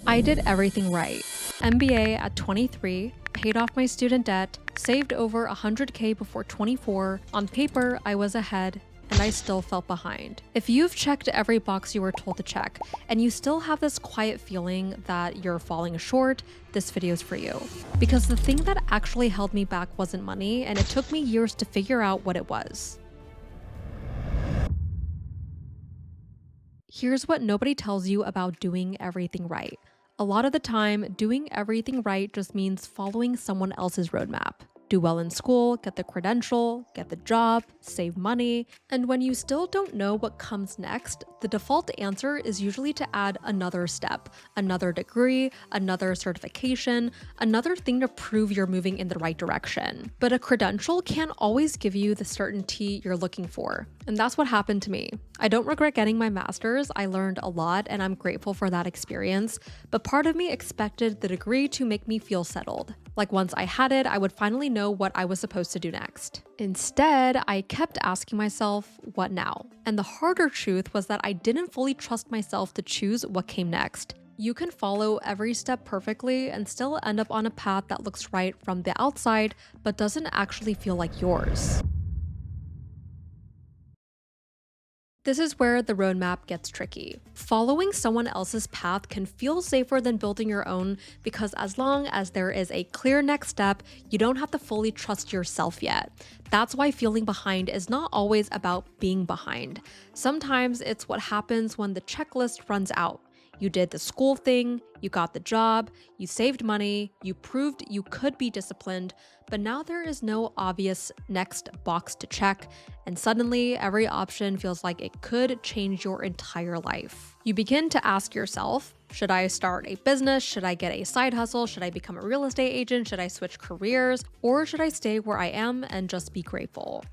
I did everything right. MBA at 23, paid off my student debt, saved over 100K before 24. On paper, I was ahead, and I still felt behind. If you've checked every box you were told to check, and you still have this quiet feeling that you're falling short, this video is for you. Because the thing that actually held me back wasn't money, and it took me years to figure out what it was. Here's what nobody tells you about doing everything right. A lot of the time, doing everything right just means following someone else's roadmap. Do well in school, get the credential, get the job, save money, and when you still don't know what comes next, the default answer is usually to add another step, another degree, another certification, another thing to prove you're moving in the right direction. But a credential can't always give you the certainty you're looking for, and that's what happened to me. I don't regret getting my master's. I learned a lot and I'm grateful for that experience, but part of me expected the degree to make me feel settled. Like once I had it, I would finally know what I was supposed to do next. Instead, I kept asking myself, what now? And the harder truth was that I didn't fully trust myself to choose what came next. You can follow every step perfectly and still end up on a path that looks right from the outside, but doesn't actually feel like yours. This is where the roadmap gets tricky. Following someone else's path can feel safer than building your own because as long as there is a clear next step, you don't have to fully trust yourself yet. That's why feeling behind is not always about being behind. Sometimes it's what happens when the checklist runs out. You did the school thing, you got the job, you saved money, you proved you could be disciplined, but now there is no obvious next box to check, and suddenly every option feels like it could change your entire life. You begin to ask yourself, should I start a business? Should I get a side hustle? Should I become a real estate agent? Should I switch careers? Or should I stay where I am and just be grateful?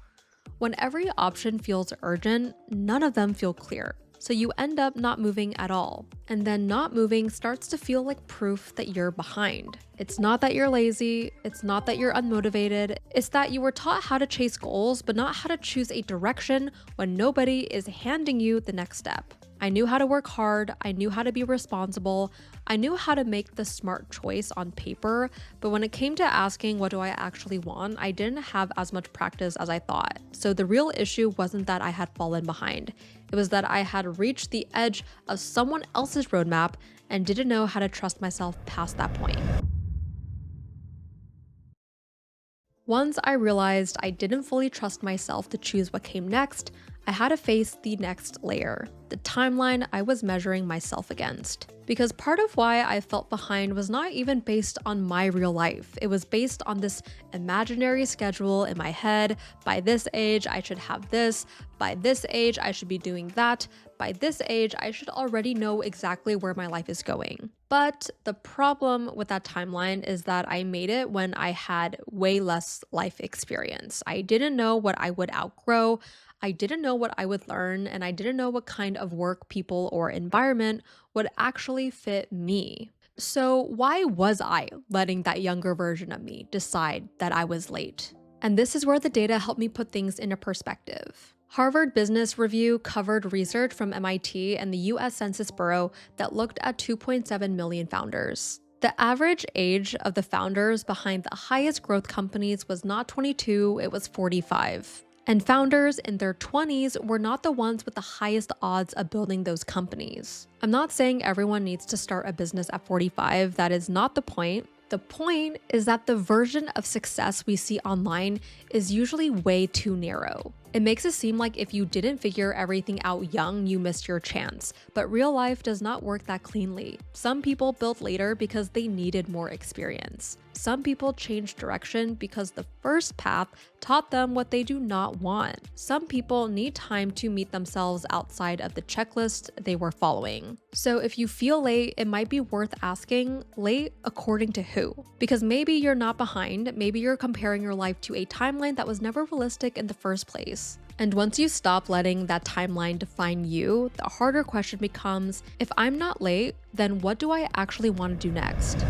When every option feels urgent, none of them feel clear. So you end up not moving at all. And then not moving starts to feel like proof that you're behind. It's not that you're lazy, it's not that you're unmotivated, it's that you were taught how to chase goals, but not how to choose a direction when nobody is handing you the next step. I knew how to work hard, I knew how to be responsible, I knew how to make the smart choice on paper, but when it came to asking what do I actually want, I didn't have as much practice as I thought. So the real issue wasn't that I had fallen behind. It was that I had reached the edge of someone else's roadmap and didn't know how to trust myself past that point. Once I realized I didn't fully trust myself to choose what came next, I had to face the next layer, the timeline I was measuring myself against. Because part of why I felt behind was not even based on my real life. It was based on this imaginary schedule in my head. By this age, I should have this. By this age, I should be doing that. By this age, I should already know exactly where my life is going. But the problem with that timeline is that I made it when I had way less life experience. I didn't know what I would outgrow. I didn't know what I would learn, and I didn't know what kind of work, people, or environment would actually fit me. So why was I letting that younger version of me decide that I was late? And this is where the data helped me put things into perspective. Harvard Business Review covered research from MIT and the US Census Bureau that looked at 2.7 million founders. The average age of the founders behind the highest growth companies was not 22, it was 45. And founders in their 20s were not the ones with the highest odds of building those companies. I'm not saying everyone needs to start a business at 45, that is not the point. The point is that the version of success we see online is usually way too narrow. It makes it seem like if you didn't figure everything out young, you missed your chance. But real life does not work that cleanly. Some people built later because they needed more experience. Some people changed direction because the first path taught them what they do not want. Some people need time to meet themselves outside of the checklist they were following. So if you feel late, it might be worth asking, late according to who? Because maybe you're not behind, maybe you're comparing your life to a timeline that was never realistic in the first place. And once you stop letting that timeline define you, the harder question becomes, if I'm not late, then what do I actually want to do next?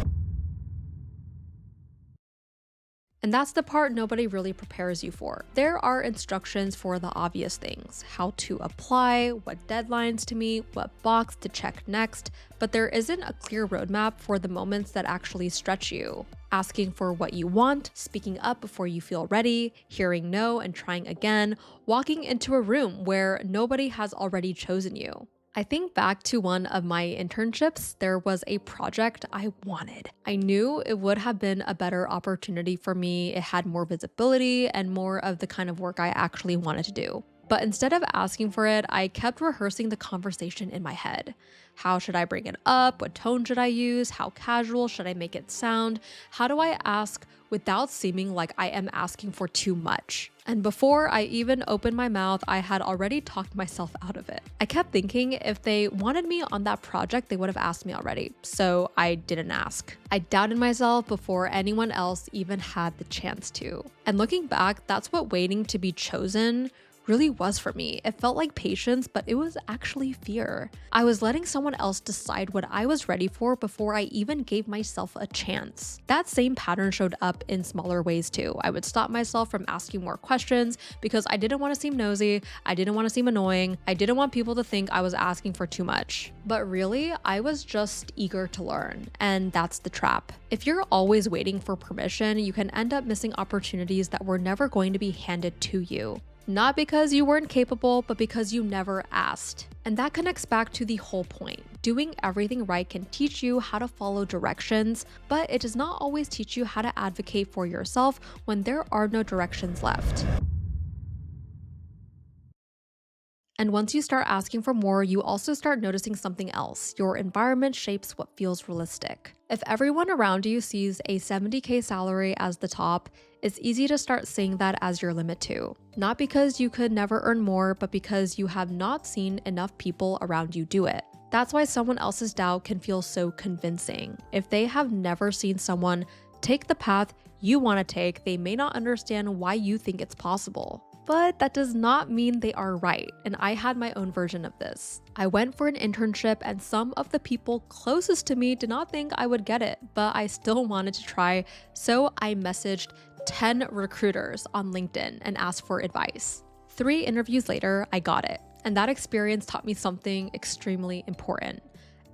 And that's the part nobody really prepares you for. There are instructions for the obvious things: how to apply, what deadlines to meet, what box to check next, but there isn't a clear roadmap for the moments that actually stretch you. Asking for what you want, speaking up before you feel ready, hearing no and trying again, walking into a room where nobody has already chosen you. I think back to one of my internships, there was a project I wanted. I knew it would have been a better opportunity for me. It had more visibility and more of the kind of work I actually wanted to do. But instead of asking for it, I kept rehearsing the conversation in my head. How should I bring it up? What tone should I use? How casual should I make it sound? How do I ask without seeming like I am asking for too much? And before I even opened my mouth, I had already talked myself out of it. I kept thinking if they wanted me on that project, they would have asked me already, so I didn't ask. I doubted myself before anyone else even had the chance to. And looking back, that's what waiting to be chosen really was for me. It felt like patience, but it was actually fear. I was letting someone else decide what I was ready for before I even gave myself a chance. That same pattern showed up in smaller ways too. I would stop myself from asking more questions because I didn't want to seem nosy, I didn't want to seem annoying, I didn't want people to think I was asking for too much. But really, I was just eager to learn, and that's the trap. If you're always waiting for permission, you can end up missing opportunities that were never going to be handed to you. Not because you weren't capable, but because you never asked. And that connects back to the whole point. Doing everything right can teach you how to follow directions, but it does not always teach you how to advocate for yourself when there are no directions left. And once you start asking for more, you also start noticing something else. Your environment shapes what feels realistic. If everyone around you sees a 70K salary as the top, it's easy to start seeing that as your limit too. Not because you could never earn more, but because you have not seen enough people around you do it. That's why someone else's doubt can feel so convincing. If they have never seen someone take the path you want to take, they may not understand why you think it's possible. But that does not mean they are right, and I had my own version of this. I went for an internship and some of the people closest to me did not think I would get it, but I still wanted to try, so I messaged 10 recruiters on LinkedIn and asked for advice. 3 interviews later, I got it, and that experience taught me something extremely important.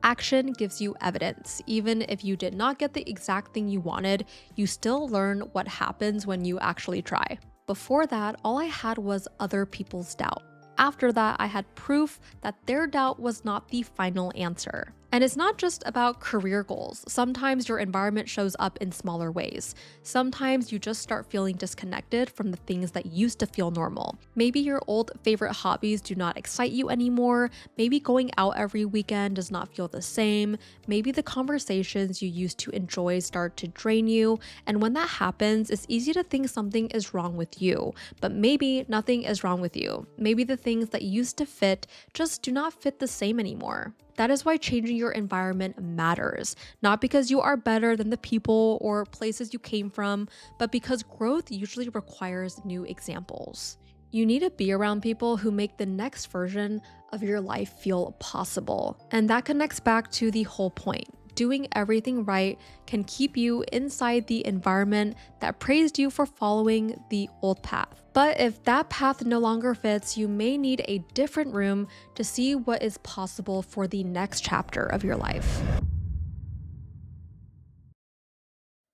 Action gives you evidence. Even if you did not get the exact thing you wanted, you still learn what happens when you actually try. Before that, all I had was other people's doubt. After that, I had proof that their doubt was not the final answer. And it's not just about career goals. Sometimes your environment shows up in smaller ways. Sometimes you just start feeling disconnected from the things that used to feel normal. Maybe your old favorite hobbies do not excite you anymore. Maybe going out every weekend does not feel the same. Maybe the conversations you used to enjoy start to drain you. And when that happens, it's easy to think something is wrong with you. But maybe nothing is wrong with you. Maybe the things that used to fit just do not fit the same anymore. That is why changing your environment matters, not because you are better than the people or places you came from, but because growth usually requires new examples. You need to be around people who make the next version of your life feel possible. And that connects back to the whole point. Doing everything right can keep you inside the environment that praised you for following the old path. But if that path no longer fits, you may need a different room to see what is possible for the next chapter of your life.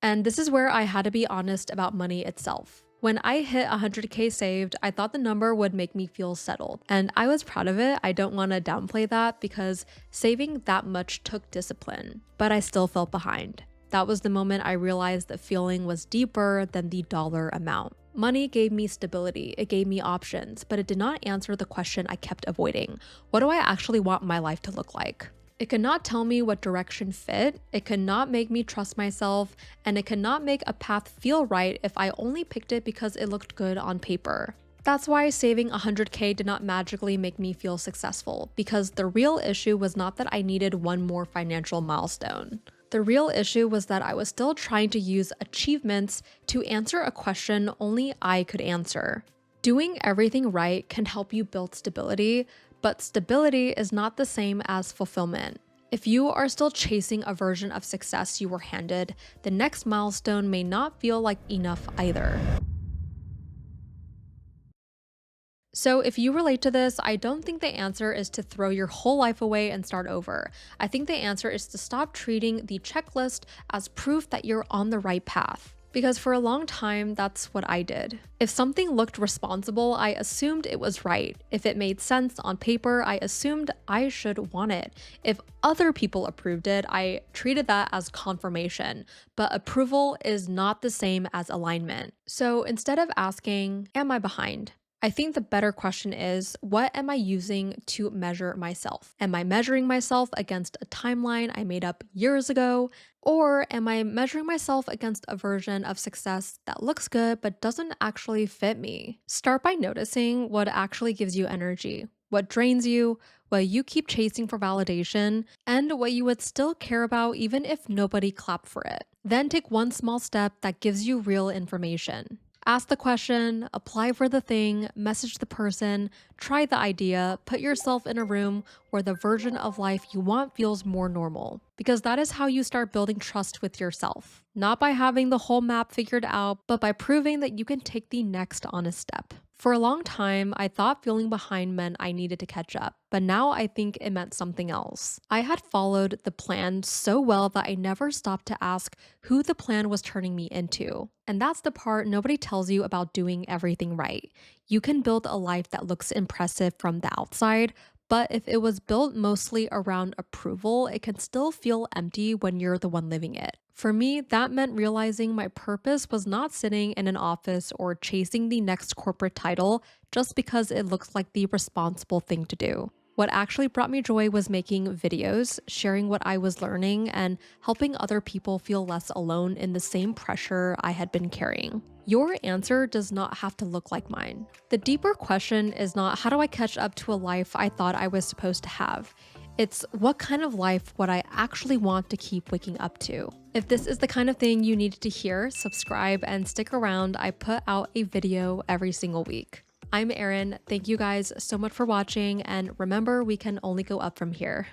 And this is where I had to be honest about money itself. When I hit 100K saved, I thought the number would make me feel settled. And I was proud of it. I don't want to downplay that because saving that much took discipline, but I still felt behind. That was the moment I realized the feeling was deeper than the dollar amount. Money gave me stability, it gave me options, but it did not answer the question I kept avoiding. What do I actually want my life to look like? It could not tell me what direction fit, it could not make me trust myself, and it could not make a path feel right if I only picked it because it looked good on paper. That's why saving 100K did not magically make me feel successful, because the real issue was not that I needed one more financial milestone. The real issue was that I was still trying to use achievements to answer a question only I could answer. Doing everything right can help you build stability, but stability is not the same as fulfillment. If you are still chasing a version of success you were handed, the next milestone may not feel like enough either. So, if you relate to this, I don't think the answer is to throw your whole life away and start over. I think the answer is to stop treating the checklist as proof that you're on the right path. Because for a long time, that's what I did. If something looked responsible, I assumed it was right. If it made sense on paper, I assumed I should want it. If other people approved it, I treated that as confirmation. But approval is not the same as alignment. So instead of asking, am I behind? I think the better question is, what am I using to measure myself? Am I measuring myself against a timeline I made up years ago? Or am I measuring myself against a version of success that looks good but doesn't actually fit me? Start by noticing what actually gives you energy, what drains you, what you keep chasing for validation, and what you would still care about even if nobody clapped for it. Then take one small step that gives you real information. Ask the question, apply for the thing, message the person, try the idea, put yourself in a room where the version of life you want feels more normal. Because that is how you start building trust with yourself. Not by having the whole map figured out, but by proving that you can take the next honest step. For a long time, I thought feeling behind meant I needed to catch up, but now I think it meant something else. I had followed the plan so well that I never stopped to ask who the plan was turning me into. And that's the part nobody tells you about doing everything right. You can build a life that looks impressive from the outside, but if it was built mostly around approval, it can still feel empty when you're the one living it. For me, that meant realizing my purpose was not sitting in an office or chasing the next corporate title just because it looks like the responsible thing to do. What actually brought me joy was making videos, sharing what I was learning, and helping other people feel less alone in the same pressure I had been carrying. Your answer does not have to look like mine. The deeper question is not how do I catch up to a life I thought I was supposed to have? It's what kind of life would I actually want to keep waking up to? If this is the kind of thing you needed to hear, subscribe and stick around. I put out a video every single week. I'm Erin. Thank you guys so much for watching, and remember, we can only go up from here.